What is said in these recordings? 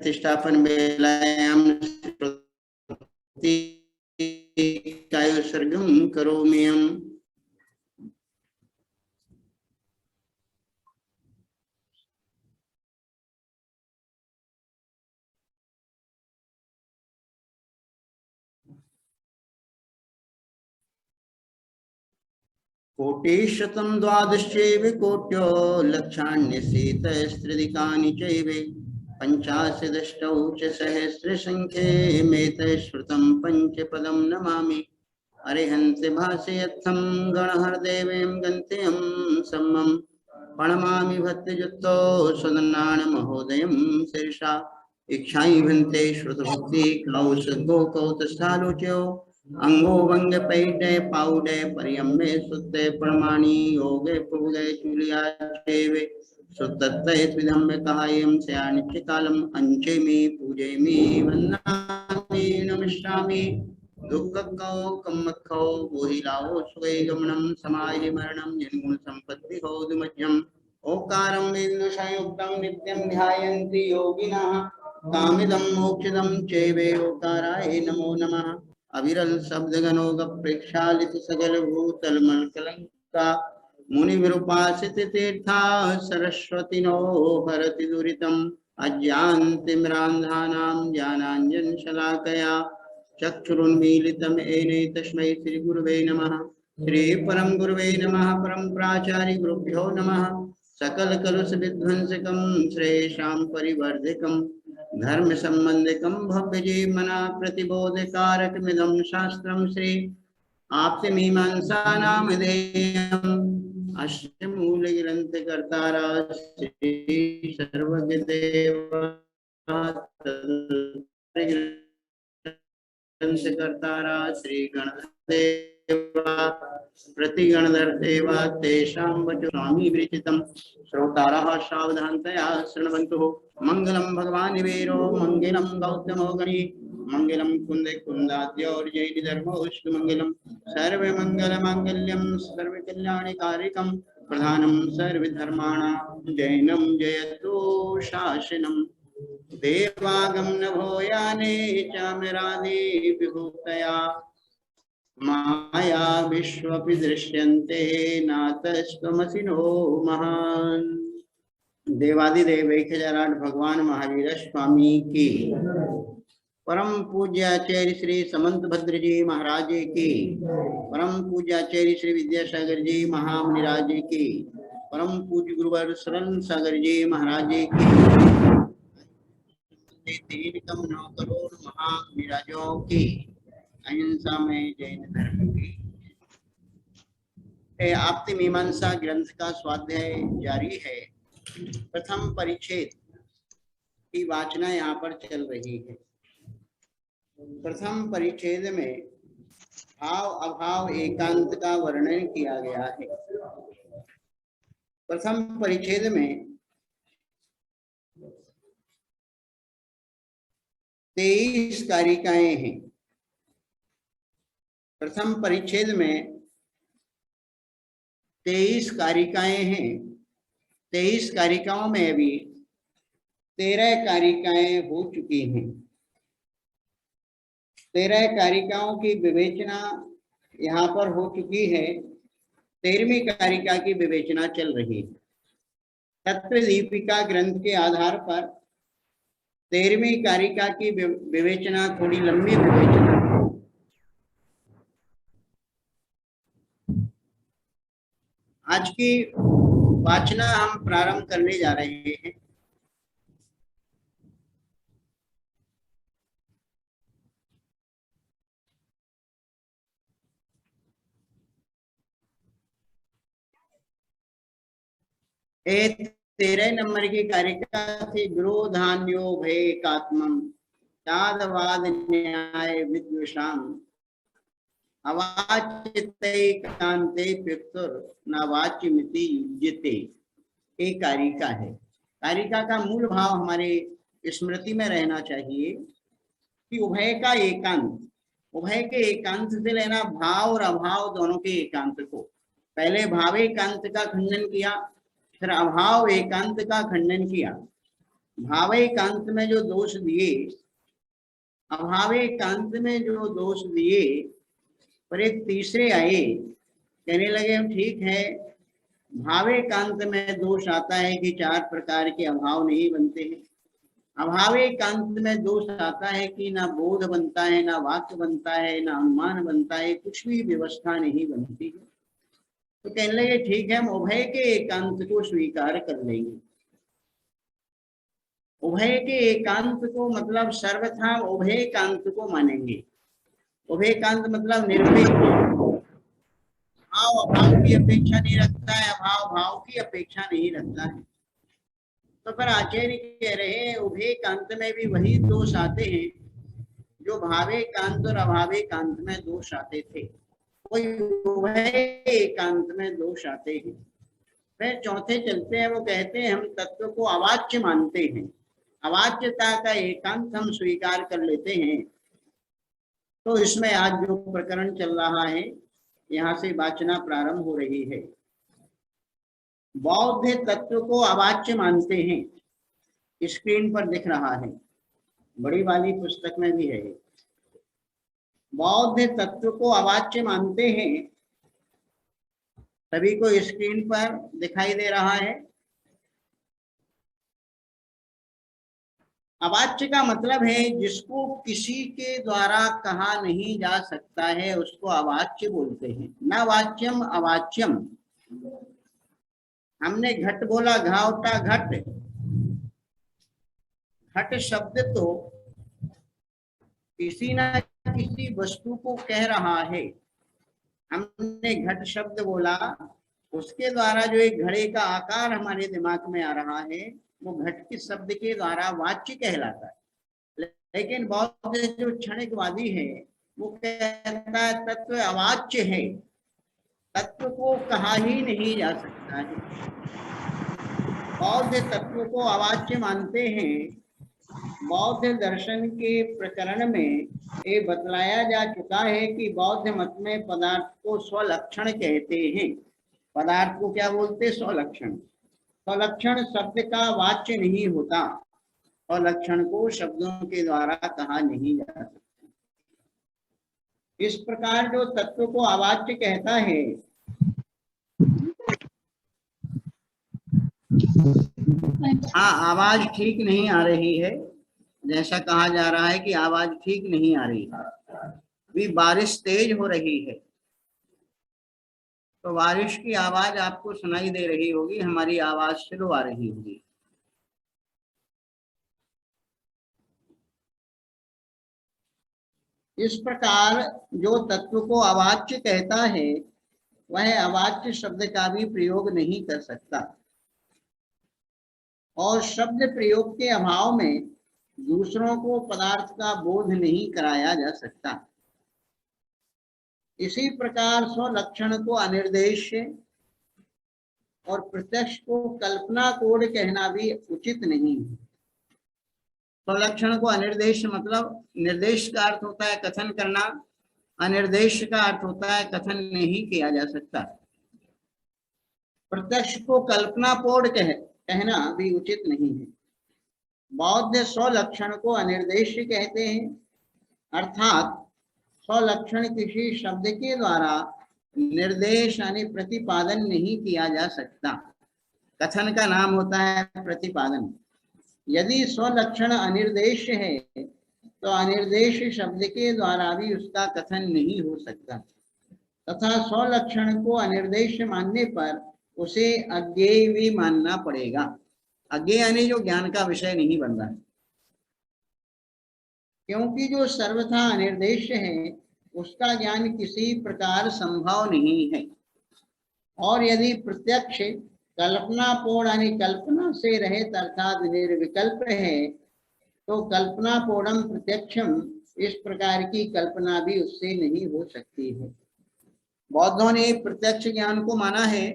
प्रतिष्ठापन वेलायां कायोत्सर्गं करोम्यहम्। कोटिशतं द्वादशैव कोट्यो लक्षाण्यशीतस्त्रिदिकानि चैव पञ्चाशदष्टौ च सहस्रसङ्ख्ये मेतश्रुतं पञ्चपदं नमामि। अरिहन्त भाषयत्थं गणहरदेवीं गन्त्यं सम्मं प्रणमामि भक्तियुक्तो सदनान् महोदयं शीर्षा इच्छाई भन्ते श्रुतभक्ति कौसगो कौतस्थालोच्यो अंगो वंग पैडे पाउडे परियम्मे सुत्ते प्रमाणी योगे पुगे चुलिया चेवे सुत्तत्ते त्विधम्मे कहायं स्यानिच्चिकालम् अंचेमि पूजेमि वन्दामि नमिष्यामि दुःखकौ कम्मखौ बोहिलाओ सुगे गमनं समाहि मरणं निर्गुण संपत्ति होदुमज्जम् ओंकारं विष्णुसंयुक्तं नित्यं ध्यायन्ति योगिनः कामिदं मोक्षदं चैवे ओंकाराय नमो नमः। अविरल शब्द गणोग प्रेक्षालित सगल भूतल मलकलंका मुनि विरूपासित तीर्था सरस्वती नो हरति दुरितम् अज्ञानतिमिरान्धानां ज्ञानाञ्जन शलाकया चक्षुरुन्मीलितं येन तस्मै श्री गुरुवे नमः। श्री परम गुरुवे नमः। परम प्राचार्य गुरुभ्यो नमः। सकल कलुष विध्वंसकं श्रेषां परिवर्धकं धर्म संबंधिकं भव्य जीवना प्रतिबोधकारकमिदं शास्त्रं श्री आप्तमीमांसा नामधेयम् अष्टमूल ग्रंथ कर्तारा श्री सर्वज्ञदेव कर्तारा श्री गणदेवा प्रतिगणधर देवा तेषां वचो स्वामी विरचितं श्रोतारः सावधानतया शृण्वन्तु। मंगलम भगवान वीरो मंगलम गौतमो गणी मंगलम कुंदे कुंदाद्यो जैन धर्मोष्ट मंगलम सर्व मंगल मांगल्यम सर्व कल्याणकारिकम प्रधानम सर्वधर्माणां जैनम जयतु शासनम देवागमन भूयाने चामिरादि विभूतया माया विश्वपि दृश्यन्ते नातस्त्वमसि नो महान्। देवादिदेव 1008 भगवान महावीर स्वामी की, परम पूज्याचार्य श्री समंत भद्र जी महाराज की, परम पूज्याचार्य श्री विद्यासागर जी महामुनिराज की, परम पूज्य गुरुवर शरण सागर जी महाराज की, 3 कम 9 करोड़ महामुनिराजों की, अहिंसा में जैन धर्म की। आप्ति मीमांसा ग्रंथ का स्वाध्याय जारी है। प्रथम परिच्छेद की वाचना यहाँ पर चल रही है। प्रथम परिच्छेद में भाव अभाव एकांत का वर्णन किया गया है। प्रथम परिच्छेद में 23 कारिकाएं हैं। प्रथम परिच्छेद में 23 कारिकाएं हैं। 23 कारिकाओं में अभी 13 कारिकाएं हो चुकी हैं। 13 कारिकाओं की विवेचना यहाँ पर हो चुकी है। 13वीं कारिका की विवेचना चल रही है। तत्व दीपिका ग्रंथ के आधार पर 13वीं कारिका की विवेचना थोड़ी लंबी विवेचना। आज की वाचना हम प्रारंभ करने जा रहे हैं। एक 13 नंबर की कारिका थी विरोधान्यो भयेकात्मम चादवाद न्याय विद्वेषाम अवाच्यते कांते पितुर नवाच्यमिति युज्यते। एक कारिका है। कारिका का मूल भाव हमारे स्मृति में रहना चाहिए कि उभय का एकांत, उभय के एकांत से लेना भाव और अभाव दोनों के एकांत को। पहले भाव एकांत का खंडन किया, फिर अभाव एकांत का खंडन किया। भावैकांत में जो दोष दिए, अभावैकांत में जो दोष दिए, पर एक तीसरे आए, कहने लगे हम ठीक है, भावैकांत में दोष आता है कि 4 प्रकार के अभाव नहीं बनते हैं, अभावैकांत में दोष आता है कि ना बोध बनता है, ना वाक्य बनता है, ना अनुमान बनता है, कुछ भी व्यवस्था नहीं बनती है। तो कहने लगे ठीक है, हम उभय के एकांत को स्वीकार कर लेंगे। उभय के एकांत को मतलब सर्वथा उभय एकांत को मानेंगे। उभय एकांत मतलब निर्भय, भाव अभाव की अपेक्षा नहीं रखता है, अभाव भाव की अपेक्षा नहीं रखता है। तो पर आचार्य कह रहे हैं उभय कांत में भी वही दोष आते हैं जो भावे कांत और अभावे कांत में दोष आते थे, कोई उभय एकांत में दोष आते हैं। फिर चौथे चलते हैं, वो कहते हैं हम तत्व को अवाच्य मानते हैं, अवाच्यता का एकांत हम स्वीकार कर लेते हैं। तो इसमें आज जो प्रकरण चल रहा है, यहाँ से वाचना प्रारंभ हो रही है। बौद्ध तत्व को अवाच्य मानते हैं, स्क्रीन पर दिख रहा है, बड़ी वाली पुस्तक में भी है। बौद्ध तत्व को अवाच्य मानते हैं, सभी को स्क्रीन पर दिखाई दे रहा है। अवाच्य का मतलब है जिसको किसी के द्वारा कहा नहीं जा सकता है, उसको अवाच्य बोलते हैं। न वाच्यम अवाच्यम, हमने घट बोला, घावटा घट, घट शब्द तो किसी न किसी वस्तु को कह रहा है। हमने घट शब्द बोला, उसके द्वारा जो एक घड़े का आकार हमारे दिमाग में आ रहा है, वो घट के शब्द के द्वारा वाच्य कहलाता है। लेकिन बौद्ध जो क्षणिकवादी है, वो कहता है तत्व अवाच्य है, तत्व को कहा ही नहीं जा सकता है। बौद्ध तत्व को अवाच्य मानते हैं। बौद्ध दर्शन के प्रकरण में ये बतलाया जा चुका है कि बौद्ध मत में पदार्थ को स्वलक्षण कहते हैं। पदार्थ को क्या बोलते? स्वलक्षण। स्वलक्षण शब्द का वाच्य नहीं होता, स्वलक्षण को शब्दों के द्वारा कहा नहीं जा सकता। इस प्रकार जो तत्व को अवाच्य कहता है, हाँ आवाज ठीक नहीं आ रही है, जैसा कहा जा रहा है कि आवाज ठीक नहीं आ रही है। अभी बारिश तेज हो रही है, तो बारिश की आवाज आपको सुनाई दे रही होगी, हमारी आवाज स्लो आ रही होगी। इस प्रकार जो तत्व को अवाच्य कहता है, वह अवाच्य शब्द का भी प्रयोग नहीं कर सकता, और शब्द प्रयोग के अभाव में दूसरों को पदार्थ का बोध नहीं कराया जा सकता। इसी प्रकार स्वलक्षण को अनिर्देश्य और प्रत्यक्ष को कल्पना कोड कहना भी उचित नहीं है। स्वलक्षण को अनिर्देश मतलब निर्देश का अर्थ होता है कथन करना, अनिर्देश का अर्थ होता है कथन नहीं किया जा सकता। प्रत्यक्ष को कल्पना कोड कहना भी उचित नहीं है। बौद्ध स्वलक्षण को अनिर्देश कहते हैं, अर्थात स्वलक्षण किसी शब्द के द्वारा निर्देश यानी प्रतिपादन नहीं किया जा सकता। कथन का नाम होता है प्रतिपादन। यदि स्वलक्षण अनिर्देश है, तो अनिर्देश शब्द के द्वारा भी उसका कथन नहीं हो सकता, तथा स्वलक्षण को अनिर्देश मानने पर उसे अज्ञेय भी मानना पड़ेगा। अज्ञेय यानी जो ज्ञान का विषय नहीं बन रहा है, क्योंकि जो सर्वथा अनिर्देश है उसका ज्ञान किसी प्रकार संभव नहीं है। और यदि प्रत्यक्ष कल्पना पूर्ण यानी कल्पना से रहित अर्थात निर्विकल्प है, तो कल्पना पूर्णम प्रत्यक्षम, इस प्रकार की कल्पना भी उससे नहीं हो सकती है। बौद्धों ने प्रत्यक्ष ज्ञान को माना है,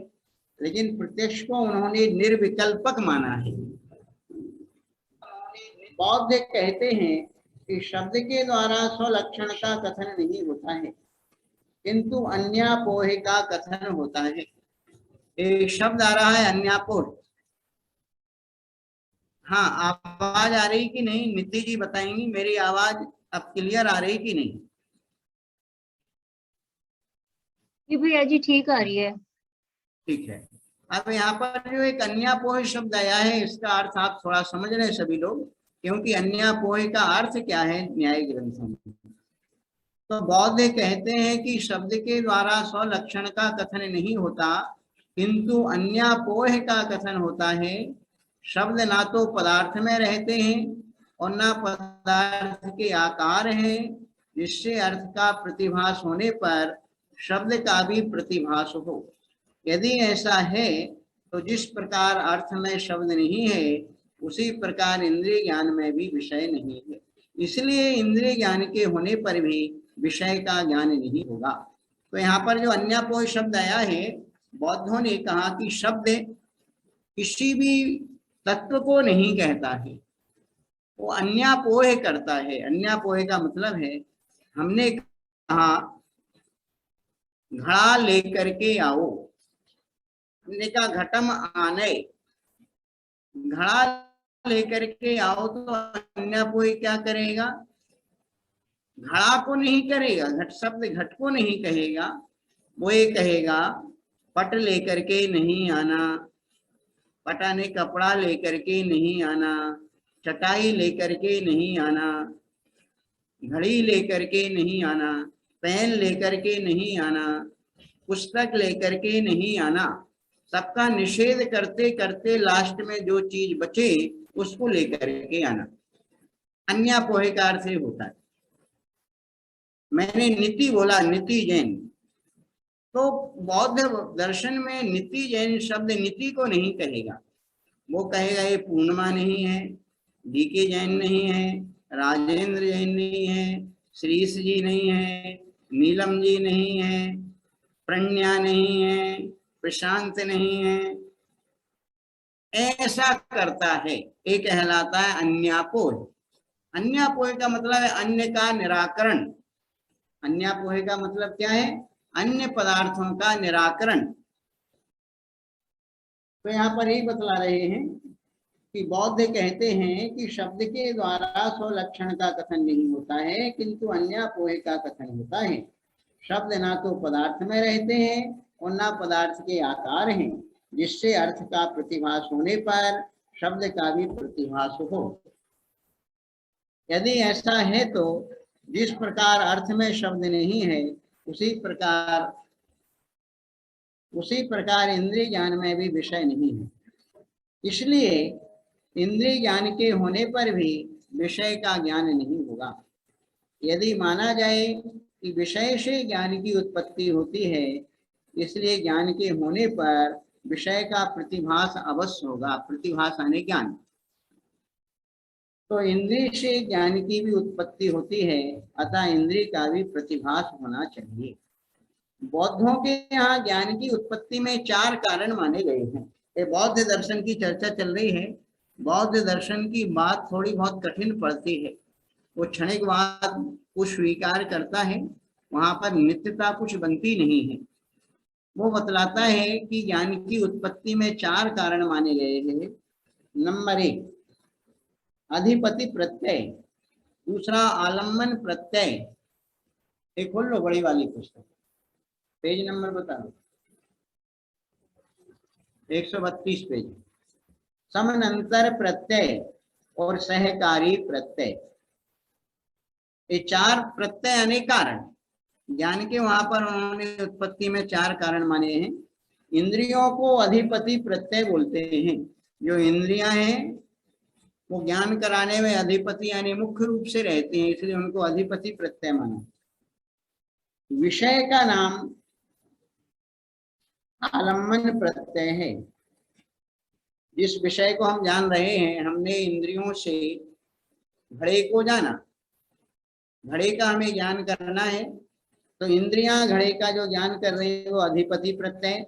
लेकिन प्रत्यक्ष को उन्होंने निर्विकल्पक माना है। बौद्ध कहते हैं कि शब्द के द्वारा स्वलक्षण का कथन नहीं होता है, किंतु अन्यापोह का कथन होता है। एक शब्द आ रहा है अन्यापोह, हाँ, आवाज आ रही कि नहीं? नीति जी बताएंगी मेरी आवाज अब क्लियर आ रही कि नहीं? जी भैया जी ठीक आ रही है। ठीक है। अब यहाँ पर जो एक अन्यापोह शब्द आया है, इसका अर्थ आप थोड़ा समझ रहे हैं सभी लोग, क्योंकि अन्यापोह का अर्थ क्या है न्याय ग्रंथों में। तो बौद्ध कहते हैं कि शब्द के द्वारा स्वलक्षण का कथन नहीं होता, किंतु अन्यापोह का कथन होता है। शब्द ना तो पदार्थ में रहते हैं और ना पदार्थ के आकार है, जिससे अर्थ का प्रतिभास होने पर शब्द का भी प्रतिभास हो। यदि ऐसा है तो जिस प्रकार अर्थ में शब्द नहीं है, उसी प्रकार इंद्रिय ज्ञान में भी विषय नहीं है। इसलिए इंद्रिय ज्ञान के होने पर भी विषय का ज्ञान नहीं होगा। तो यहाँ पर जो अन्यापोह शब्द आया है, बौद्धों ने कहा कि शब्द किसी भी तत्व को नहीं कहता है, वो अन्यापोह करता है। अन्यापोह का मतलब है, हमने कहा घड़ा लेकर के आओ, हमने कहा घटम आने, घड़ा लेकर के आओ, तो अन्यापोह क्या करेगा? घड़ा को नहीं करेगा, घट शब्द घट को नहीं कहेगा, वो ये कहेगा पट लेकर के नहीं आना, पटा ने कपड़ा लेकर के नहीं आना, चटाई लेकर के नहीं आना, घड़ी लेकर के नहीं आना, पेन लेकर के नहीं आना, पुस्तक लेकर के नहीं आना। सबका निषेध करते करते लास्ट में जो चीज बचे उसको लेकर के आना। अन्यापोह का अर्थ होता है। मैंने नीति बोला, नीति जैन, तो बौद्ध दर्शन में नीति जैन शब्द नीति को नहीं कहेगा, वो कहेगा ये पूर्णिमा नहीं है, डीके जैन नहीं है, राजेंद्र जैन नहीं है, श्रीश जी नहीं है, नीलम जी नहीं है, प्रज्ञा नहीं है, प्रशांत नहीं है, ऐसा करता है, ये कहलाता है अन्यापोह। अन्यापोह का मतलब है अन्य का निराकरण। अन्यापोह का मतलब क्या है? अन्य पदार्थों का निराकरण। तो यहाँ पर यही बतला रहे हैं कि बौद्ध कहते हैं कि शब्द के द्वारा स्वलक्षण का कथन नहीं होता है, किंतु अन्यापोह का कथन होता है। शब्द ना तो पदार्थ में रहते हैं और ना पदार्थ के आकार हैं, जिससे अर्थ का प्रतिभास होने पर शब्द का भी प्रतिभास हो। यदि ऐसा है तो जिस प्रकार अर्थ में शब्द नहीं है, उसी प्रकार इंद्रिय ज्ञान में भी विषय नहीं है। इसलिए इंद्रिय ज्ञान के होने पर भी विषय का ज्ञान नहीं होगा। यदि माना जाए कि विषय से ज्ञान की उत्पत्ति होती है, इसलिए ज्ञान के होने पर विषय का प्रतिभास अवश्य होगा, प्रतिभास यानी ज्ञान। तो इंद्रिय से ज्ञान की भी उत्पत्ति होती है, अतः इंद्रिय का भी प्रतिभास होना चाहिए। बौद्धों के यहाँ ज्ञान की उत्पत्ति में 4 कारण माने गए हैं। ये बौद्ध दर्शन की चर्चा चल रही है। बौद्ध दर्शन की बात थोड़ी बहुत कठिन पड़ती है, वो क्षणिकवाद को स्वीकार करता है, वहां पर नित्यता कुछ बनती नहीं है। वो बतलाता है कि ज्ञान की उत्पत्ति में 4 कारण माने गए हैं। नंबर 1 अधिपति प्रत्यय, दूसरा आलम्बन प्रत्यय। एक खोल लो बड़ी वाली पुस्तक, पेज नंबर बता दो, 132 पेज। समानांतर प्रत्यय और सहकारी प्रत्यय, ये 4 प्रत्यय यानी कारण। ज्ञान के वहां पर उन्होंने उत्पत्ति में 4 कारण माने हैं। इंद्रियों को अधिपति प्रत्यय बोलते हैं। जो इंद्रियां हैं वो ज्ञान कराने में अधिपति यानी मुख्य रूप से रहते हैं, इसलिए उनको अधिपति प्रत्यय माना। विषय का नाम आलम्बन प्रत्यय है। जिस विषय को हम जान रहे हैं, हमने इंद्रियों से घड़े को जाना, घड़े का हमें ज्ञान करना है, तो इंद्रियां घड़े का जो ज्ञान कर रही है वो अधिपति प्रत्यय।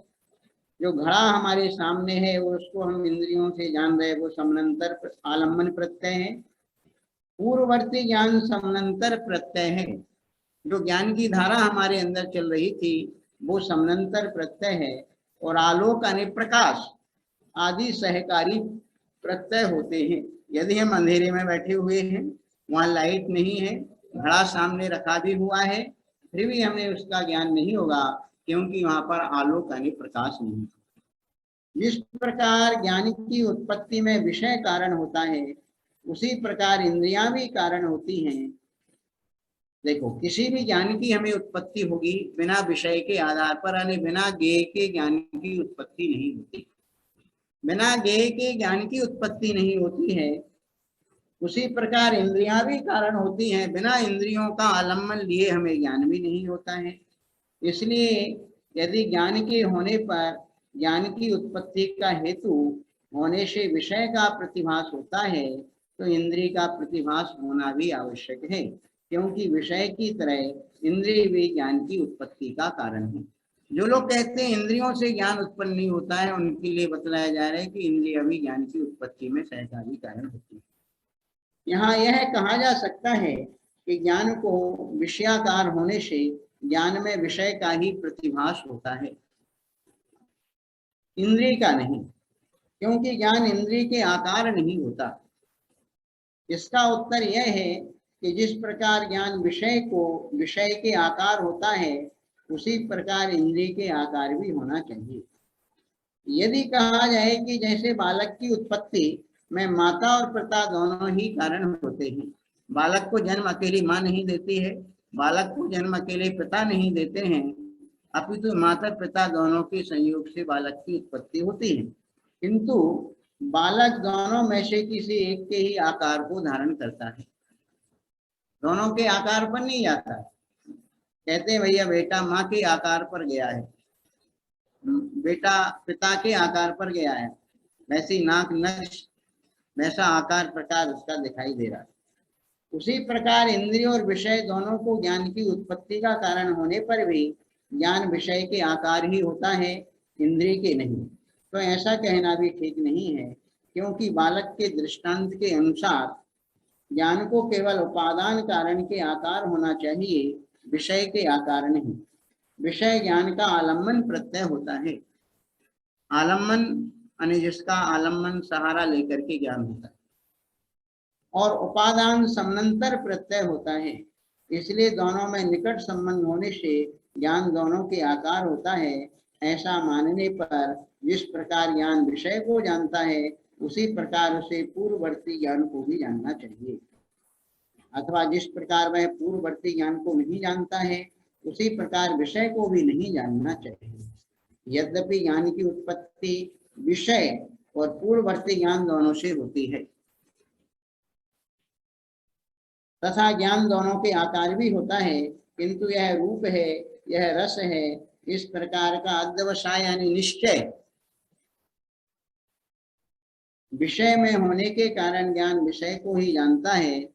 जो घड़ा हमारे सामने है वो उसको हम इंद्रियों से जान रहे हैं, वो समानांतर आलम्बन प्रत्यय है। पूर्ववर्ती ज्ञान समानांतर प्रत्यय है। जो ज्ञान की धारा हमारे अंदर चल रही थी वो समानांतर प्रत्यय है। और आलोक यानी प्रकाश आदि सहकारी प्रत्यय होते हैं। यदि हम अंधेरे में बैठे हुए हैं, वहां लाइट नहीं है, घड़ा सामने रखा भी हुआ है, फिर भी हमें उसका ज्ञान नहीं होगा, क्योंकि वहां पर आलोक यानी प्रकाश नहीं। जिस प्रकार ज्ञान की उत्पत्ति में विषय कारण होता है, उसी प्रकार इंद्रियां भी कारण होती हैं। देखो, किसी भी ज्ञान की हमें उत्पत्ति होगी बिना विषय के आधार पर, यानी बिना ज्ञेय के ज्ञान की उत्पत्ति नहीं होती। बिना ज्ञेय के ज्ञान की उत्पत्ति नहीं होती है। उसी प्रकार इंद्रियां भी कारण होती हैं, बिना इंद्रियों का आलम्बन लिए हमें ज्ञान भी नहीं होता है। इसलिए यदि ज्ञान के होने पर ज्ञान की उत्पत्ति का हेतु होने से विषय का प्रतिभास होता है, तो इंद्रिय का प्रतिभास होना भी आवश्यक है, क्योंकि विषय की तरह इंद्रिय भी ज्ञान की उत्पत्ति का कारण है। जो लोग कहते हैं इंद्रियों से ज्ञान उत्पन्न नहीं होता है, उनके लिए बतलाया जा रहा है कि इंद्रिय भी ज्ञान की उत्पत्ति में सहकारी कारण होती है। यहाँ यह कहा जा सकता है कि ज्ञान को विषयाकार होने से ज्ञान में विषय का ही प्रतिभास होता है, इंद्रिय का नहीं, क्योंकि ज्ञान इंद्रिय के आकार नहीं होता। इसका उत्तर यह है कि जिस प्रकार ज्ञान विषय को विषय के आकार होता है, उसी प्रकार इंद्रिय के आकार भी होना चाहिए। यदि कहा जाए कि जैसे बालक की उत्पत्ति में माता और पिता दोनों ही कारण होते हैं, बालक को जन्म अकेली माँ नहीं देती है, बालक को जन्म अकेले पिता नहीं देते हैं, अपितु माता पिता दोनों के संयोग से बालक की उत्पत्ति होती है। किंतु बालक दोनों में से किसी एक के ही आकार को धारण करता है, दोनों के आकार पर नहीं जाता है। कहते हैं भैया बेटा माँ के आकार पर गया है, बेटा पिता के आकार पर गया है, वैसी नाक नक्श वैसा आकार प्रकार उसका दिखाई दे रहा है। उसी प्रकार इंद्रिय और विषय दोनों को ज्ञान की उत्पत्ति का कारण होने पर भी ज्ञान विषय के आकार ही होता है, इंद्रिय के नहीं। तो ऐसा कहना भी ठीक नहीं है, क्योंकि बालक के दृष्टांत के अनुसार ज्ञान को केवल उपादान कारण के आकार होना चाहिए, विषय के आकार नहीं। विषय ज्ञान का आलम्बन प्रत्यय होता है। आलम्बन यानी जिसका आलम्बन सहारा लेकर के ज्ञान होता है, और उपादान समानांतर प्रत्यय होता है। इसलिए दोनों में निकट संबंध होने से ज्ञान दोनों के आकार होता है। ऐसा मानने पर जिस प्रकार ज्ञान विषय को जानता है, उसी प्रकार उसे पूर्ववर्ती ज्ञान को भी जानना चाहिए, अथवा जिस प्रकार वह पूर्ववर्ती ज्ञान को नहीं जानता है, उसी प्रकार विषय को भी नहीं जानना चाहिए। यद्यपि ज्ञान की उत्पत्ति विषय और पूर्ववर्ती ज्ञान दोनों से होती है, तथा ज्ञान दोनों के आकार भी होता है, किंतु यह रूप है, यह रस है, इस प्रकार का अध्यवसाय यानी निश्चय विषय में होने के कारण ज्ञान विषय को ही जानता है,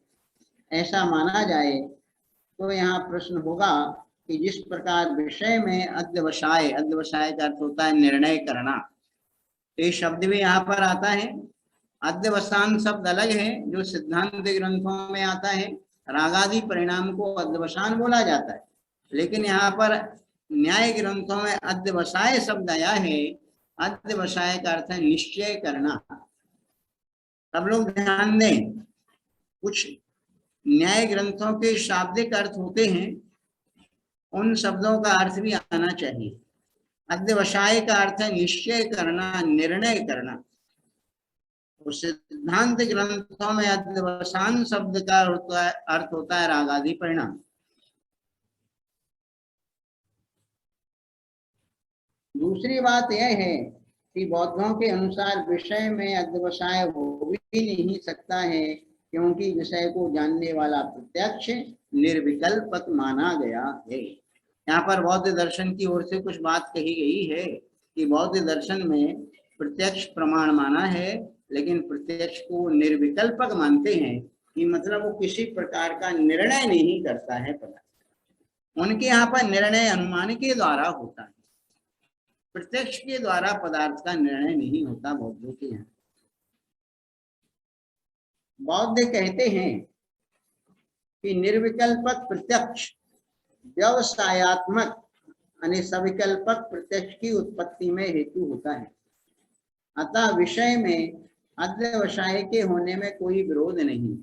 ऐसा माना जाए तो यहाँ प्रश्न होगा कि जिस प्रकार विषय में अध्यवसाय, अध्यवसाय का अर्थ होता है निर्णय करना, ये शब्द भी यहाँ पर आता है। अध्यवसान शब्द अलग है जो सिद्धांत ग्रंथों में आता है, रागादि परिणाम को अध्यवसान बोला जाता है, लेकिन यहाँ पर न्याय ग्रंथों में अध्यवसाय शब्द आया है। अध्यवसाय का अर्थ है निश्चय करना। सब लोग ध्यान दें, कुछ न्याय ग्रंथों के शाब्दिक अर्थ होते हैं, उन शब्दों का अर्थ भी आना चाहिए। अध्यवसाय का अर्थ है निश्चय करना, निर्णय करना। तो सिद्धांत ग्रंथों में अध्यवसान शब्द का अर्थ होता है रागादि परिणाम। दूसरी बात यह है कि बौद्धों के अनुसार विषय में अध्यवसाय हो भी नहीं सकता है, क्योंकि विषय को जानने वाला प्रत्यक्ष निर्विकल्पक माना गया है। यहाँ पर बौद्ध दर्शन की ओर से कुछ बात कही गई है कि बौद्ध दर्शन में प्रत्यक्ष प्रमाण माना है, लेकिन प्रत्यक्ष को निर्विकल्पक मानते हैं, कि मतलब वो किसी प्रकार का निर्णय नहीं करता है पदार्थ। उनके यहाँ पर निर्णय अनुमान के द्वारा होता है, प्रत्यक्ष के द्वारा पदार्थ का निर्णय नहीं होता बौद्धों के यहाँ। बौद्ध कहते हैं कि निर्विकल्पक प्रत्यक्ष व्यवसायत्मक यानी सविकल्पक प्रत्यक्ष की उत्पत्ति में हेतु होता है। अतः विषय में अध्यवसाय के होने में कोई विरोध नहीं,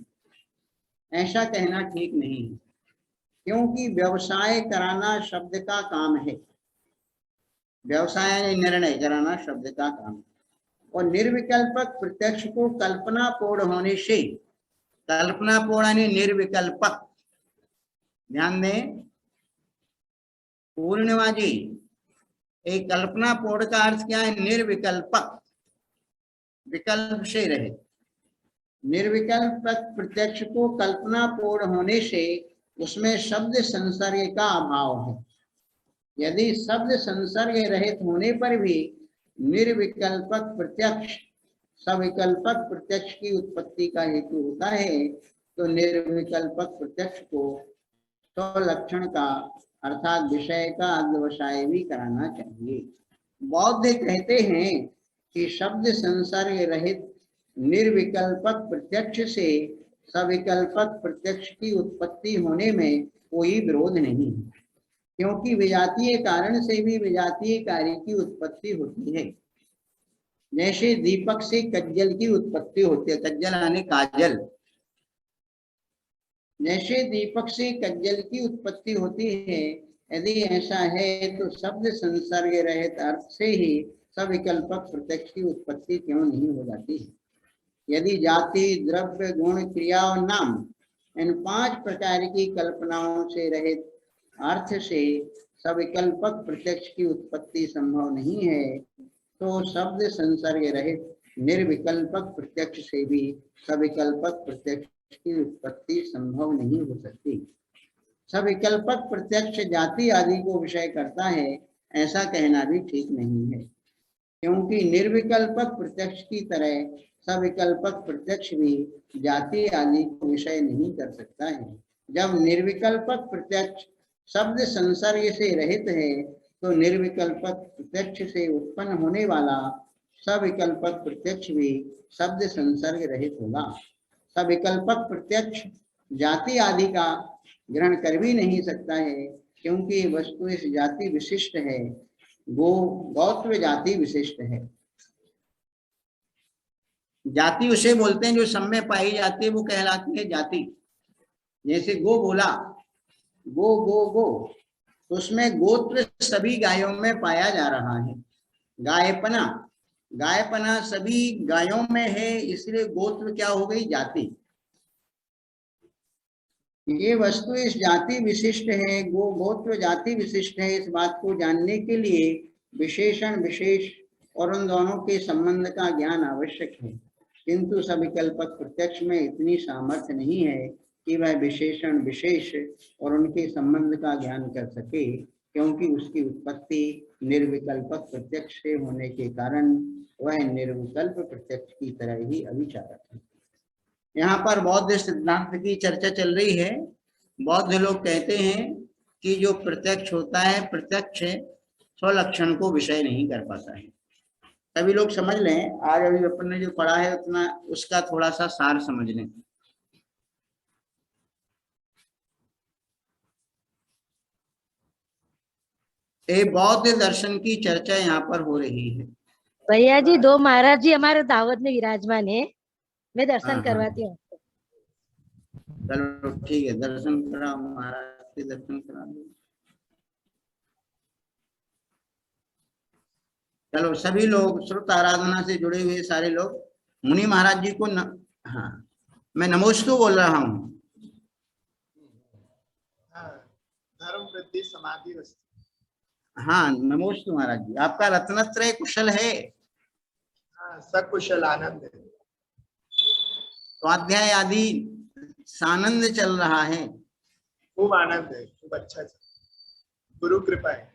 ऐसा कहना ठीक नहीं है, क्योंकि व्यवसाय कराना शब्द का काम है। व्यवसाय निर्णय कराना शब्द का काम है, और निर्विकल्पक प्रत्यक्ष को कल्पना पूर्ण होने से, कल्पना पूर्ण यानी निर्विकल्पक, ध्यान दें पूर्णिमा जी, एक कल्पना पूर्ण का अर्थ क्या है? निर्विकल्पक, विकल्प से रहे। निर्विकल्पक प्रत्यक्ष को कल्पना पूर्ण होने से उसमें शब्द संसर्ग का अभाव है। यदि शब्द संसर्ग रहित होने पर भी निर्विकल्पक प्रत्यक्ष सविकल्पक प्रत्यक्ष की उत्पत्ति का हेतु होता है, तो निर्विकल्पक प्रत्यक्ष को स्वलक्षण का अर्थात विषय का अध्यवसाय भी कराना चाहिए। बौद्ध कहते हैं कि शब्द संसर्ग रहित निर्विकल्पक प्रत्यक्ष से सविकल्पक प्रत्यक्ष की उत्पत्ति होने में कोई विरोध नहीं, क्योंकि विजातीय कारण से भी विजातीय कार्य की उत्पत्ति होती है। जैसे दीपक से कज्जल की उत्पत्ति होती है, कज्जल यानी काजल, जैसे दीपक से कज्जल की उत्पत्ति होती है, यदि ऐसा है तो शब्द संसर्ग रहित अर्थ से ही सविकल्पक प्रत्यक्ष की उत्पत्ति क्यों नहीं हो जाती है? यदि जाति, द्रव्य, गुण, क्रिया और नाम इन 5 प्रकार की कल्पनाओं से रहित अर्थ से सविकल्पक प्रत्यक्ष की उत्पत्ति संभव नहीं है, तो शब्द संसर्ग रहित निर्विकल्पक प्रत्यक्ष से भी सविकल्पक प्रत्यक्ष की उत्पत्ति संभव नहीं हो सकती। सविकल्पक प्रत्यक्ष जाति आदि को विषय करता है, ऐसा कहना भी ठीक नहीं है, क्योंकि निर्विकल्पक प्रत्यक्ष की तरह सविकल्पक प्रत्यक्ष भी जाति आदि को विषय नहीं कर सकता है। जब निर्विकल्पक प्रत्यक्ष शब्द संसर्ग से रहित है, तो निर्विकल्पक प्रत्यक्ष से उत्पन्न होने वाला सविकल्पक प्रत्यक्ष भी शब्द संसर्ग रहित होगा। सविकल्पक प्रत्यक्ष जाति आदि का ग्रहण कर भी नहीं सकता है, क्योंकि वस्तु इस जाति विशिष्ट है, गोत्र जाति विशिष्ट है। जाति उसे बोलते हैं जो सब में पाई जाती है, वो कहलाती है जाति। जैसे गो बोला, गो गो गो, तो उसमें गोत्र सभी गायों में पाया जा रहा है। गायपना, गायपना सभी गायों में है, इसलिए गोत्र क्या हो गई? जाति। ये वस्तु इस जाति विशिष्ट है, गोत्र जाति विशिष्ट है। इस बात को जानने के लिए विशेषण विशेष और उन दोनों के संबंध का ज्ञान आवश्यक है, किंतु सविकल्पक प्रत्यक्ष में इतनी सामर्थ्य नहीं है कि वह विशेषण विशेष और उनके संबंध का ज्ञान कर सके, क्योंकि उसकी उत्पत्ति निर्विकल्पक प्रत्यक्ष से होने के कारण वह निर्विकल्प प्रत्यक्ष की तरह ही अविचारक है। यहाँ पर बौद्ध सिद्धांत की चर्चा चल रही है। बौद्ध लोग कहते हैं कि जो प्रत्यक्ष होता है, प्रत्यक्ष स्वलक्षण को विषय नहीं कर पाता है। सभी लोग समझ लें, आज अभी अपन ने जो पढ़ा है उतना उसका थोड़ा सा सार समझ लें। एक बौद्ध दर्शन की चर्चा यहाँ पर हो रही है। भैया जी, 2 महाराज जी हमारे दावत में विराजमान है, मैं दर्शन करवाती हूँ। चलो ठीक है, दर्शन करा, महाराज के दर्शन करा दो। चलो सभी लोग श्रुत आराधना से जुड़े हुए सारे लोग मुनि महाराज जी को हाँ, मैं नमोस्तु बोल रहा हूँ। धर्म वृद्धि समाधि। हाँ, नमोस्तु महाराज जी। आपका रत्नत्रय कुशल है? हाँ, सकुशल आनंद है। स्वाध्याय आदि सानंद चल रहा है? खूब आनंद है, खूब अच्छा चल, गुरु कृपा है।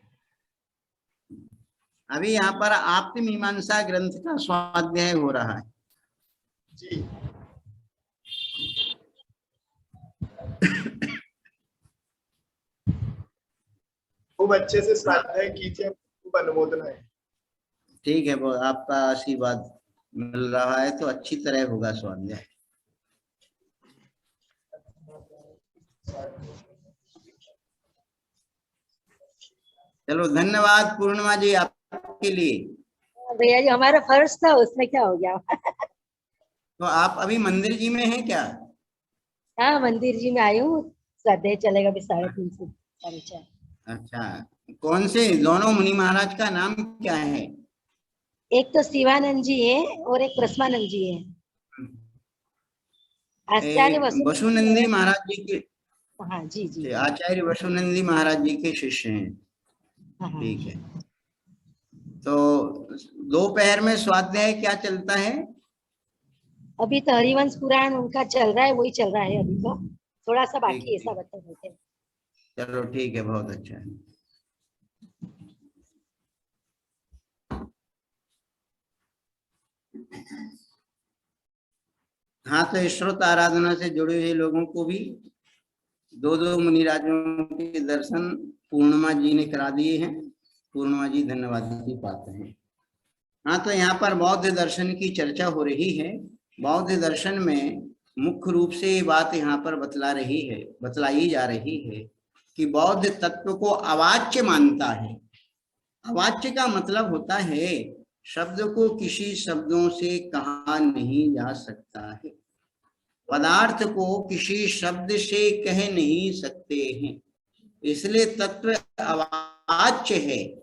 अभी यहाँ पर आप्त मीमांसा ग्रंथ का स्वाध्याय हो रहा है जी। खूब अच्छे से स्वाध्याय कीजिए, खूब अनुमोदन है। ठीक है, वो आपका आशीर्वाद मिल रहा है तो अच्छी तरह होगा स्वाध्याय। चलो धन्यवाद पूर्णिमा जी आपके लिए। भैया जी, हमारा फर्ज था, उसमें क्या हो गया? तो आप अभी मंदिर जी में हैं क्या? हाँ, मंदिर जी में आई हूँ। स्वाध्याय चलेगा अभी 3:30 से 4:30। अच्छा, कौन से दोनों मुनि महाराज का नाम क्या है? एक तो शिवानंद जी है और एक प्रसमानंद जी है। आचार्य एक वसुनंद जी वसुनंदी है। महाराज जी के, हाँ जी जी। आचार्य वसुनंदी महाराज जी के शिष्य हैं। हाँ हाँ। ठीक है। तो दोपहर में स्वाध्याय क्या चलता है? अभी तो हरिवंश पुराण उनका चल रहा है, वही चल रहा है अभी तो। थोड़ा सा ठीक बाकी है, ऐसा ठीक, बता देते हैं। चलो ठीक है, बहुत अच्छा है। हाँ, तो श्रुत आराधना से जुड़े हुए लोगों को भी दो दो मुनिराजों के दर्शन पूर्णिमा जी ने करा दिए हैं। पूर्णिमा जी धन्यवाद की पात्र हैं। हाँ, तो यहाँ पर बौद्ध दर्शन की चर्चा हो रही है। बौद्ध दर्शन में मुख्य रूप से ये बात यहाँ पर बतलाई जा रही है कि बौद्ध तत्व को अवाच्य मानता है। अवाच्य का मतलब होता है शब्द को किसी शब्दों से कहा नहीं जा सकता है, पदार्थ को किसी शब्द से कह नहीं सकते हैं, इसलिए तत्व अवाच्य है।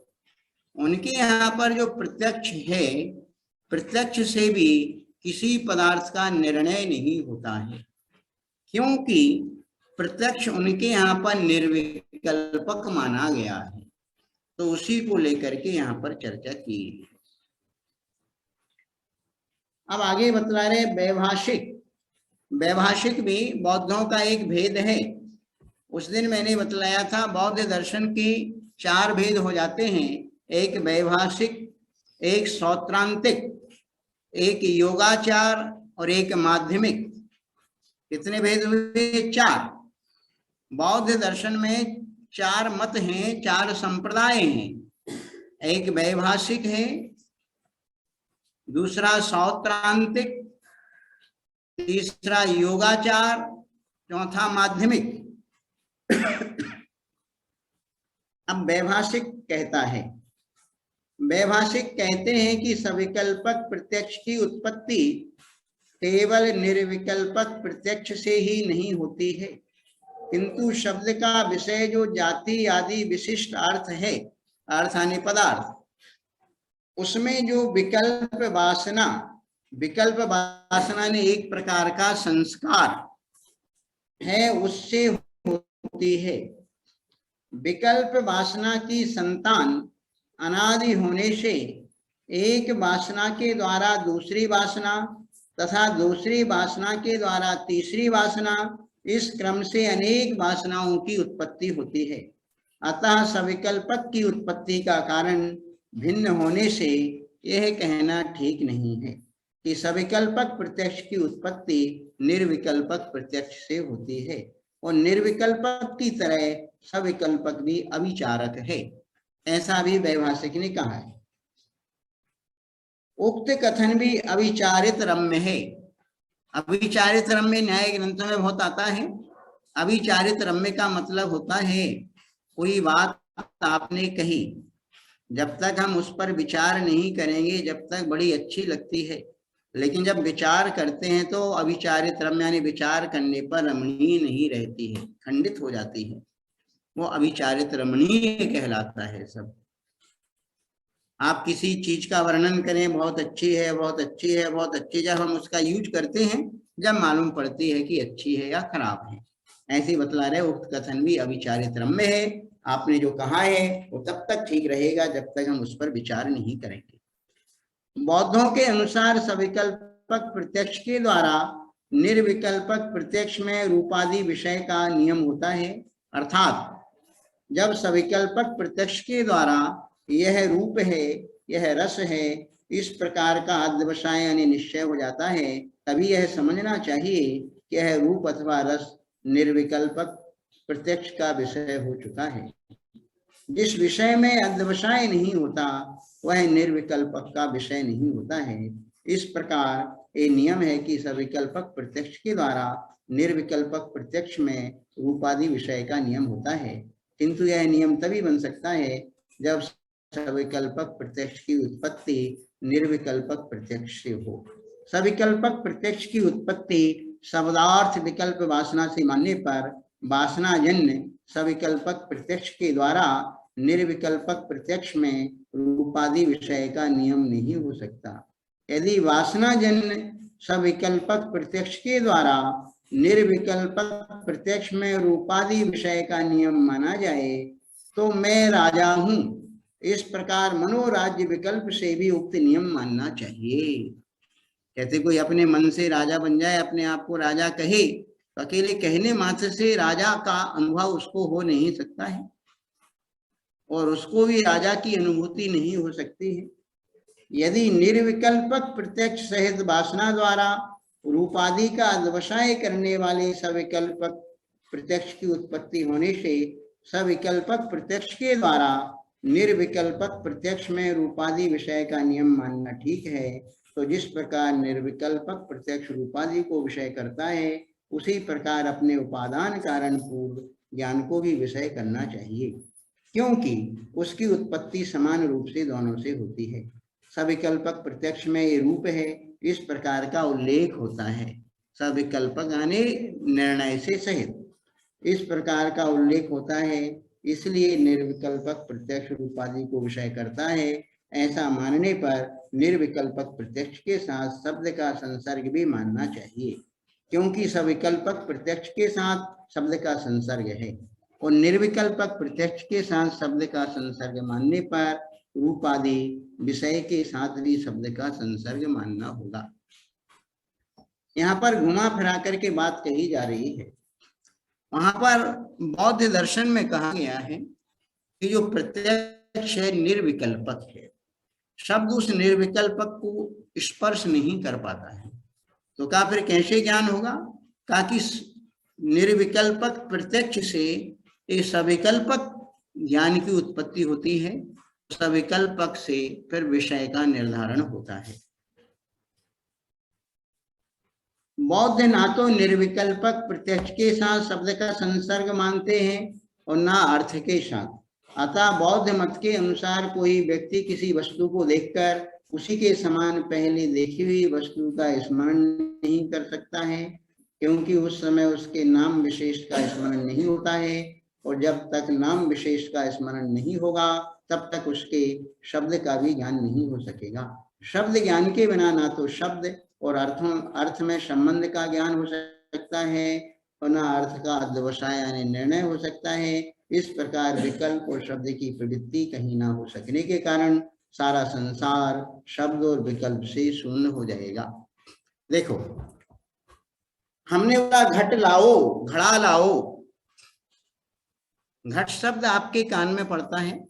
उनके यहाँ पर जो प्रत्यक्ष है, प्रत्यक्ष से भी किसी पदार्थ का निर्णय नहीं होता है, क्योंकि प्रत्यक्ष उनके यहाँ पर निर्विकल्पक माना गया है। तो उसी को लेकर के यहाँ पर चर्चा की है। अब आगे बतला रहे वैभाषिक। वैभाषिक भी बौद्धों का एक भेद है। उस दिन मैंने बतलाया था बौद्ध दर्शन के 4 भेद हो जाते हैं, एक वैभाषिक, एक सौत्रांतिक, एक योगाचार और एक माध्यमिक। कितने भेद हुए? 4। बौद्ध दर्शन में 4 मत हैं, 4 संप्रदाय हैं। एक वैभाषिक है, दूसरा सौत्रांतिक, तीसरा योगाचार, चौथा माध्यमिक। अब वैभाषिक कहता है, वैभाषिक कहते हैं कि सविकल्पक प्रत्यक्ष की उत्पत्ति केवल निर्विकल्पक प्रत्यक्ष से ही नहीं होती है, किंतु शब्द का विषय जो जाति आदि विशिष्ट अर्थ है, अर्थानी पदार्थ, उसमें जो विकल्प वासना ने एक प्रकार का संस्कार है, उससे होती है। विकल्प वासना की संतान अनादि होने से एक वासना के द्वारा दूसरी वासना तथा दूसरी वासना के द्वारा तीसरी वासना, इस क्रम से अनेक वासनाओं की उत्पत्ति होती है। अतः सविकल्पक की उत्पत्ति का कारण भिन्न होने से यह कहना ठीक नहीं है कि सविकल्पक प्रत्यक्ष की उत्पत्ति निर्विकल्पक प्रत्यक्ष से होती है, और निर्विकल्पक की तरह सविकल्पक भी अविचारक है, ऐसा भी वैभाषिक ने कहा है। उक्त कथन भी अविचारित रम्य है। अविचारित रम्य न्याय ग्रंथों में बहुत आता है। अविचारित रम्य का मतलब होता है कोई बात आपने कही, जब तक हम उस पर विचार नहीं करेंगे जब तक बड़ी अच्छी लगती है, लेकिन जब विचार करते हैं तो अविचारित रम्य यानी विचार करने पर रमणीय नहीं रहती है, खंडित हो जाती है, वो अविचारित रमणीय कहलाता है। सब आप किसी चीज का वर्णन करें, बहुत अच्छी है, बहुत अच्छी है, बहुत अच्छी, जब हम उसका यूज करते हैं जब मालूम पड़ती है कि अच्छी है या खराब है। ऐसे बतला रहे उक्त कथन भी अविचारित रम्य है। आपने जो कहा है वो तब तक ठीक रहेगा जब तक हम उस पर विचार नहीं करेंगे। बौद्धों के अनुसार सविकल्पक प्रत्यक्ष के द्वारा निर्विकल्पक प्रत्यक्ष में रूपादि विषय का नियम होता है, अर्थात जब सविकल्पक प्रत्यक्ष के द्वारा यह रूप है, यह रस है, इस प्रकार का अध्यवसाय यानी निश्चय हो जाता है, तभी यह समझना चाहिए कि यह रूप अथवा रस निर्विकल्पक प्रत्यक्ष का विषय हो चुका है। जिस विषय में अध्यवसाय नहीं होता वह निर्विकल्पक का विषय नहीं होता है। इस प्रकार ये नियम है कि सविकल्पक प्रत्यक्ष के द्वारा निर्विकल्पक प्रत्यक्ष में रूपादि विषय का नियम होता है, किंतु यह नियम तभी बन सकता है जब सविकल्पक प्रत्यक्ष की उत्पत्ति निर्विकल्पक प्रत्यक्ष से हो। सविकल्पक प्रत्यक्ष की उत्पत्ति शब्दार्थ विकल्प वासना से मानने पर वासनाजन्य सविकल्पक प्रत्यक्ष के द्वारा निर्विकल्पक प्रत्यक्ष में रूपादि विषय का नियम नहीं हो सकता। यदि वासनाजन्य सविकल्पक प्रत्यक्ष के द्वारा निर्विकल्पक प्रत्यक्ष में रूपादि विषय का नियम माना जाए तो मैं राजा हूं, इस प्रकार मनोराज्य विकल्प से भी उक्त नियम मानना चाहिए। कहते कोई अपने मन से राजा बन जाए, अपने आप को राजा कहे, तो अकेले कहने मात्र से राजा का अनुभव उसको हो नहीं सकता है और उसको भी राजा की अनुभूति नहीं हो सकती है। यदि निर्विकल्पक प्रत्यक्ष सहित वासना द्वारा रूपादि का व्यवसाय करने वाले सविकल्पक प्रत्यक्ष की उत्पत्ति होने से सविकल्पक प्रत्यक्ष के द्वारा निर्विकल्पक प्रत्यक्ष में रूपादि विषय का नियम मानना ठीक है, तो जिस प्रकार निर्विकल्पक प्रत्यक्ष रूपादि को विषय करता है उसी प्रकार अपने उपादान कारण पूर्व ज्ञान को भी विषय करना चाहिए, क्योंकि उसकी उत्पत्ति समान रूप से दोनों से होती है। सविकल्पक प्रत्यक्ष में ये रूप है, इस प्रकार का उल्लेख होता है। सविकल्पक यानी निर्णय से सहित, इस प्रकार का उल्लेख होता है, इसलिए निर्विकल्पक प्रत्यक्ष रूपादि को विषय करता है। ऐसा मानने पर निर्विकल्पक प्रत्यक्ष के साथ शब्द का संसर्ग भी मानना चाहिए, क्योंकि सविकल्पक प्रत्यक्ष के साथ शब्द का संसर्ग है और निर्विकल्पक प्रत्यक्ष के साथ शब्द का संसर्ग मानने पर रूपादि विषय के साथ भी शब्द का संसर्ग मानना होगा। यहाँ पर घुमा फिरा करके बात कही जा रही है। वहां पर बौद्ध दर्शन में कहा गया है कि जो प्रत्यक्ष है निर्विकल्पक है, शब्द उस निर्विकल्पक को स्पर्श नहीं कर पाता है, तो क्या फिर कैसे ज्ञान होगा? कहा कि निर्विकल्पक प्रत्यक्ष से ये सविकल्पक ज्ञान की उत्पत्ति होती है, सविकल्पक से फिर विषय का निर्धारण होता है। बौद्ध ना तो निर्विकल्पक प्रत्यक्ष के साथ शब्द का संसर्ग मानते हैं और ना अर्थ के साथ। अतः बौद्ध मत के अनुसार कोई व्यक्ति किसी वस्तु को देखकर उसी के समान पहले देखी हुई वस्तु का स्मरण नहीं कर सकता है, क्योंकि उस समय उसके नाम विशेष का स्मरण नहीं होता है और जब तक नाम विशेष का स्मरण नहीं होगा तब तक उसके शब्द का भी ज्ञान नहीं हो सकेगा। शब्द ज्ञान के बिना ना तो शब्द और अर्थ में संबंध का ज्ञान हो सकता है और ना अर्थ का अध्यवसाय यानी निर्णय हो सकता है। इस प्रकार विकल्प और शब्द की प्रवृत्ति कहीं ना हो सकने के कारण सारा संसार शब्द और विकल्प से शून्य हो जाएगा। देखो, हमने बोला घट लाओ, घड़ा लाओ। घट शब्द आपके कान में पड़ता है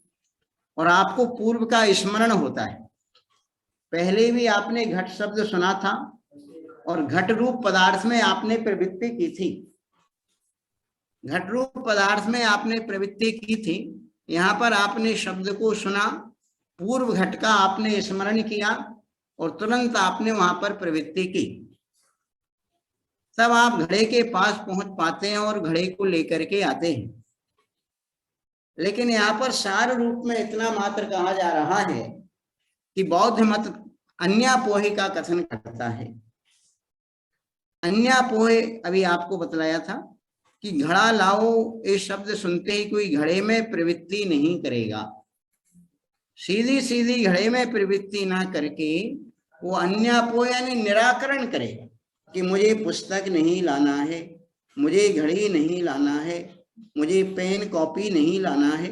और आपको पूर्व का स्मरण होता है। पहले भी आपने घट शब्द सुना था और घट रूप पदार्थ में आपने प्रवृत्ति की थी। घट रूप पदार्थ में आपने प्रवृत्ति की थी। यहाँ पर आपने शब्द को सुना, पूर्व घट का आपने स्मरण किया और तुरंत आपने वहां पर प्रवृत्ति की। तब आप घड़े के पास पहुंच पाते हैं और घड़े को लेकर के आते हैं। लेकिन यहाँ पर सार रूप में इतना मात्र कहा जा रहा है कि बौद्ध मत अन्यापोहे का कथन करता है। अन्यापोहे अभी आपको बतलाया था कि घड़ा लाओ, ये शब्द सुनते ही कोई घड़े में प्रवृत्ति नहीं करेगा। सीधी सीधी घड़े में प्रवृत्ति ना करके वो अन्यापोह यानी निराकरण करेगा कि मुझे पुस्तक नहीं लाना है, मुझे घड़ी नहीं लाना है, मुझे पेन कॉपी नहीं लाना है।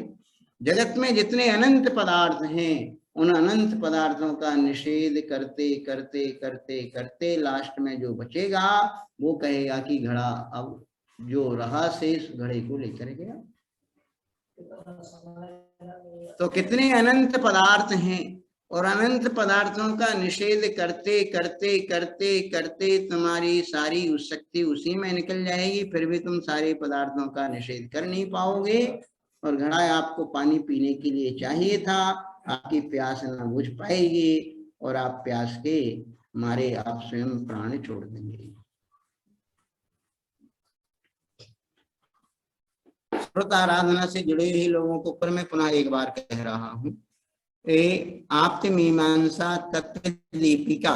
जगत में जितने अनंत पदार्थ हैं उन अनंत पदार्थों का निषेध करते करते करते करते लास्ट में जो बचेगा वो कहेगा कि घड़ा अब जो रहा शेष घड़े को लेकर गया। तो कितने अनंत पदार्थ हैं और अनंत पदार्थों का निषेध करते करते करते करते तुम्हारी सारी शक्ति उसी में निकल जाएगी, फिर भी तुम सारे पदार्थों का निषेध कर नहीं पाओगे। और घड़ा आपको पानी पीने के लिए चाहिए था, आपकी प्यास न बुझ पाएगी और आप प्यास के मारे आप स्वयं प्राण छोड़ देंगे। श्रुत आराधना से जुड़े ही लोगों को पर मैं पुनः एक बार कह रहा हूं, आप्त मीमांसा तत्व दीपिका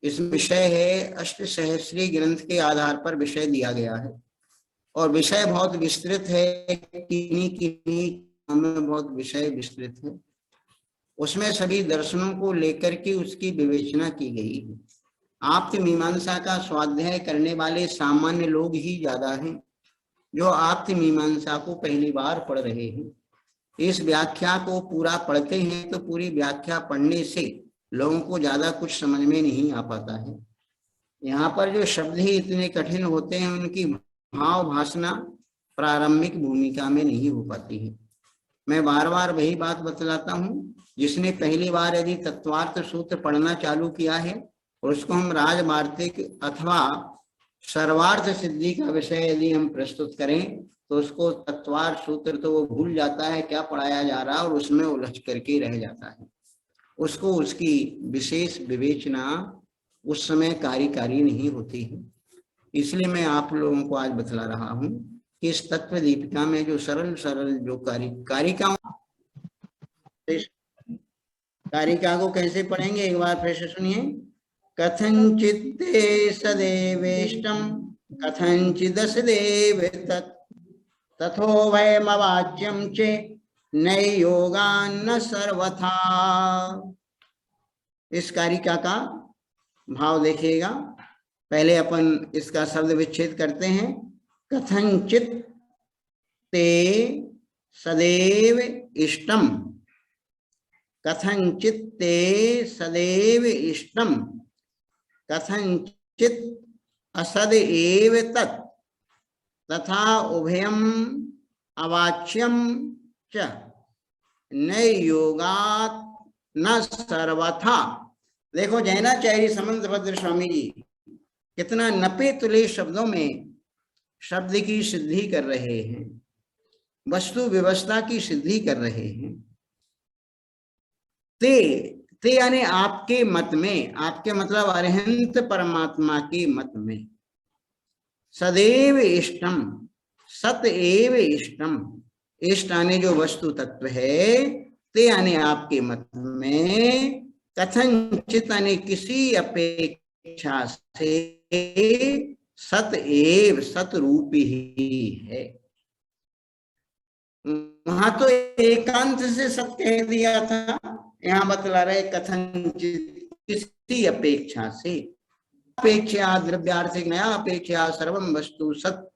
इस विषय है, अष्टसहस्री ग्रंथ के आधार पर विषय दिया गया है और विषय बहुत विस्तृत है, किन्हीं में बहुत विषय विस्तृत है। उसमें सभी दर्शनों को लेकर के उसकी विवेचना की गई है। आप्त मीमांसा का स्वाध्याय करने वाले सामान्य लोग ही ज्यादा हैं जो आप्त मीमांसा को पहली बार पढ़ रहे हैं। इस व्याख्या को पूरा पढ़ते हैं तो पूरी व्याख्या पढ़ने से लोगों को ज्यादा कुछ समझ में नहीं आ पाता है। यहाँ पर जो शब्द ही इतने कठिन होते हैं, उनकी भाव भाषणा प्रारंभिक भूमिका में नहीं हो पाती है। मैं बार बार वही बात बतलाता हूँ, जिसने पहली बार यदि तत्वार्थ सूत्र पढ़ना चालू किया है और उसको हम राजवार्तिक अथवा सर्वार्थ सिद्धि का विषय यदि हम प्रस्तुत करें तो उसको तत्वार्थ सूत्र तो वो भूल जाता है क्या पढ़ाया जा रहा है और उसमें उलझ करके रह जाता है। उसको उसकी विशेष विवेचना उस समय कार्यकारी नहीं होती है। इसलिए मैं आप लोगों को आज बतला रहा हूं कि इस तत्व दीपिका में जो सरल सरल जो कारिका को कैसे पढ़ेंगे एक बार फिर से सुनिए। कथंचित्ते सदेवेष्टम कथंचिदसदेव तथो वयमवाच्यं चे नैयोगान्न सर्वथा। इस कारिका का भाव देखिएगा। पहले अपन इसका शब्द विच्छेद करते हैं। कथंचित ते सदैव इष्टम, कथंचित ते सदैव इष्टम, कथंचित असद एव तत्, तथा उभयम अवाच्यम च नैयोगात् न सर्वथा। देखो जैनाचार्य समंतभद्र स्वामी जी कितना नपे तुले शब्दों में शब्द की सिद्धि कर रहे हैं, वस्तु व्यवस्था की सिद्धि कर रहे हैं। ते यानी आपके मत में, आपके मतलब अरहंत परमात्मा के मत में। सदैव इष्टम, सत एव इष्टम, इष्ट यानी जो वस्तु तत्व है, ते यानी आपके मत में, कथनचित यानी किसी अपेक्षा से, सत एव सत रूप ही है। वहां तो एकांत से सत कह दिया था, यहाँ बतला रहे कथनचित किसी अपेक्षा से। अपेक्षा द्रव्यार्थिक नया अपेक्षा सर्वम वस्तु सत,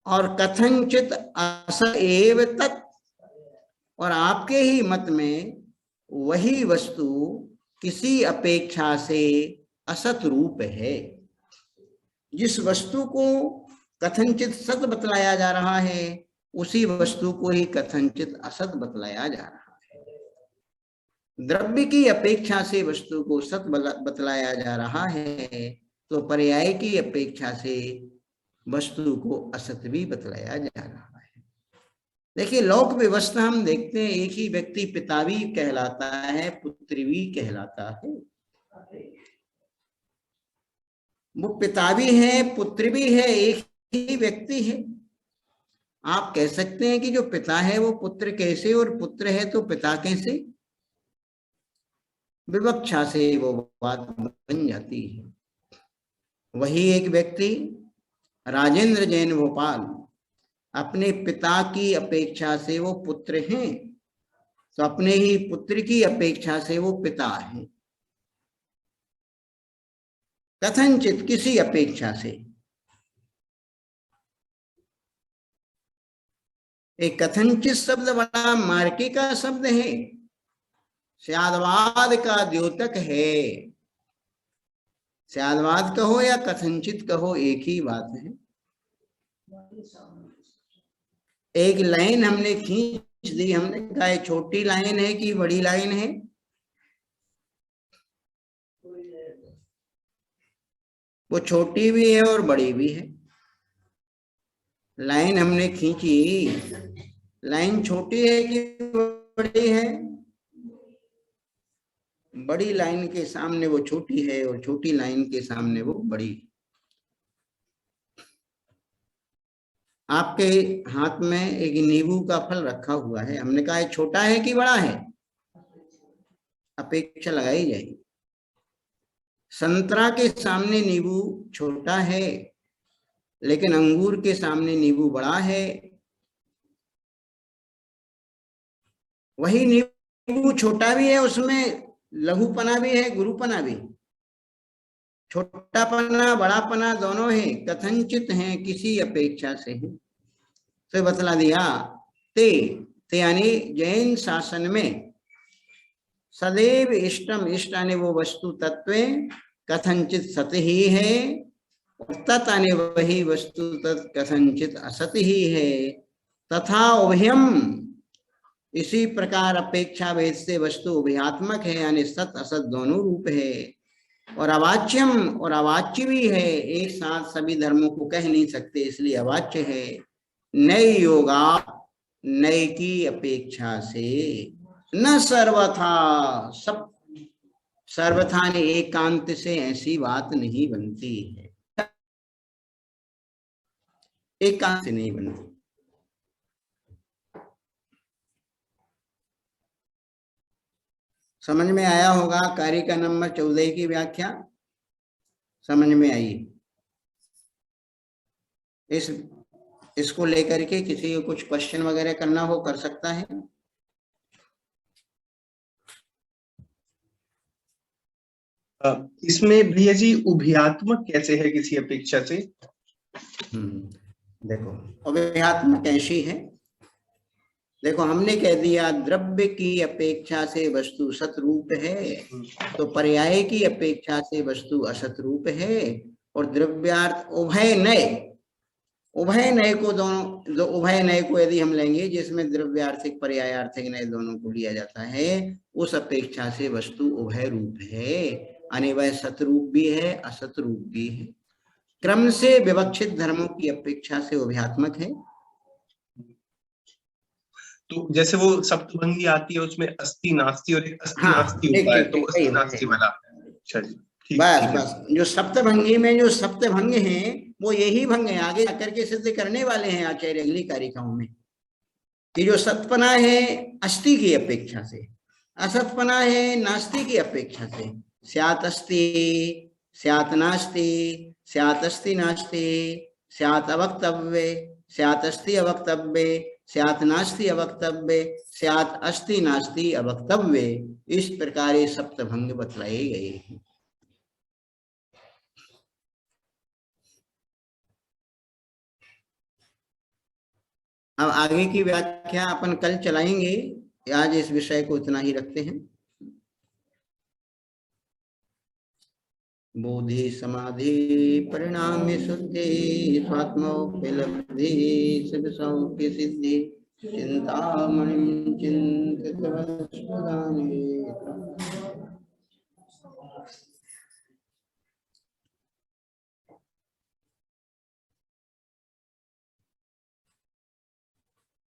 और कथनचित अस एव तत्, और आपके ही मत में वही वस्तु किसी अपेक्षा से असत रूप है। जिस वस्तु को कथनचित सत बतलाया जा रहा है उसी वस्तु को ही कथनचित असत बतलाया जा रहा है। द्रव्य की अपेक्षा से वस्तु को सत बतलाया जा रहा है तो पर्याय की अपेक्षा से वस्तु को असत भी बतलाया जा रहा है। देखिए लोक व्यवस्था हम देखते हैं, एक ही व्यक्ति पिता भी कहलाता है, पुत्र भी कहलाता है। वो पिता भी है, पुत्र भी है, एक ही व्यक्ति है। आप कह सकते हैं कि जो पिता है वो पुत्र कैसे, और पुत्र है तो पिता कैसे? विवक्षा से वो बात बन जाती है। वही एक व्यक्ति राजेंद्र जैन भोपाल, अपने पिता की अपेक्षा से वो पुत्र हैं, तो अपने ही पुत्र की अपेक्षा से वो पिता हैं। कथनचित किसी अपेक्षा से। एक कथनचित शब्द बड़ा मार्के का शब्द है, स्यादवाद का द्योतक है। स्यादवाद कहो या कथनचित कहो एक ही बात है। एक लाइन हमने खींच दी, हमने कहा छोटी लाइन है कि बड़ी लाइन है? वो छोटी भी है और बड़ी भी है। लाइन हमने खींची, लाइन छोटी है कि बड़ी है? बड़ी लाइन के सामने वो छोटी है और छोटी लाइन के सामने वो बड़ी। आपके हाथ में एक नींबू का फल रखा हुआ है, हमने कहा छोटा है कि बड़ा है? अपेक्षा लगाई जाएगी। संतरा के सामने नींबू छोटा है, लेकिन अंगूर के सामने नींबू बड़ा है। वही नींबू छोटा भी है, उसमें लघुपना भी है, गुरुपना भी। छोटापना बड़ापना दोनों है, कथनचित है, किसी अपेक्षा से है। तो बतला दिया ते यानी जैन शासन में सदैव इष्टम, इष्ट यानी वो वस्तु तत्व कथनचित सत ही है, और तत् यानी वही वस्तु तत् कथनचित असत ही है। तथा उभयम, इसी प्रकार अपेक्षा भेद से वस्तु उभयात्मक है, यानी सत असत दोनों रूप है। और अवाच्यम, और अवाच्य भी है, एक साथ सभी धर्मों को कह नहीं सकते, इसलिए अवाच्य है। नई योगा, नई की अपेक्षा से, न सर्वथा, सब सर्वथा ने एकांत से ऐसी बात नहीं बनती है, एकांत से नहीं बनती। समझ में आया होगा। कारिका नंबर 14 की व्याख्या समझ में आई। इसको लेकर के किसी को कुछ क्वेश्चन वगैरह करना हो कर सकता है। इसमें भैया जी उभयात्मक कैसे है किसी अपेक्षा से? देखो उभयात्मक ऐसी है, देखो हमने कह दिया द्रव्य की अपेक्षा से वस्तु सतरूप है, तो पर्याय की अपेक्षा से वस्तु असत रूप है। और द्रव्यार्थ उभय नय, उभय नय को दोनों, जो उभय नय को यदि हम लेंगे जिसमें द्रव्यार्थिक पर्यायार्थिक नय दोनों को लिया जाता है, उस अपेक्षा से वस्तु उभय रूप है, यानी वह सतरूप भी है असत रूप भी है। क्रम से विवक्षित धर्मों की अपेक्षा से उभयात्मक है। तो जैसे वो सप्तभंगी आती है उसमें अस्ति नास्ति और एक अस्ति हाँ, नास्ति होता है, तो अस्ति नास्ति वाला। अच्छा जी, बस बस जो सप्तभंगी में जो सप्तभंग हैं वो यही भंग है, आगे जाकर के सिद्ध करने वाले हैं आचार्य अगली कारिकाओं में, कि जो सतपना है अस्थि की अपेक्षा से, असतपना है नास्ति की अपेक्षा से। स्यात् अस्ति स्यात् नास्ति, स्यात् अस्ति नास्ति, स्यात् अवक्तव्ये स्यात् अस्ति अवक्तव्ये, स्यात् नास्ति अवक्तव्ये, स्यात् अस्ति नास्ति अवक्तव्ये। इस प्रकार ये सप्तभंग बतलाए गए हैं। अब आगे की व्याख्या अपन कल चलाएंगे, आज इस विषय को इतना ही रखते हैं। बोधि समाधि परिणाम शुद्धि, स्वात्मोपलब्धि सिद्ध सौख्य सिद्धि, चिंतामणि चिंतित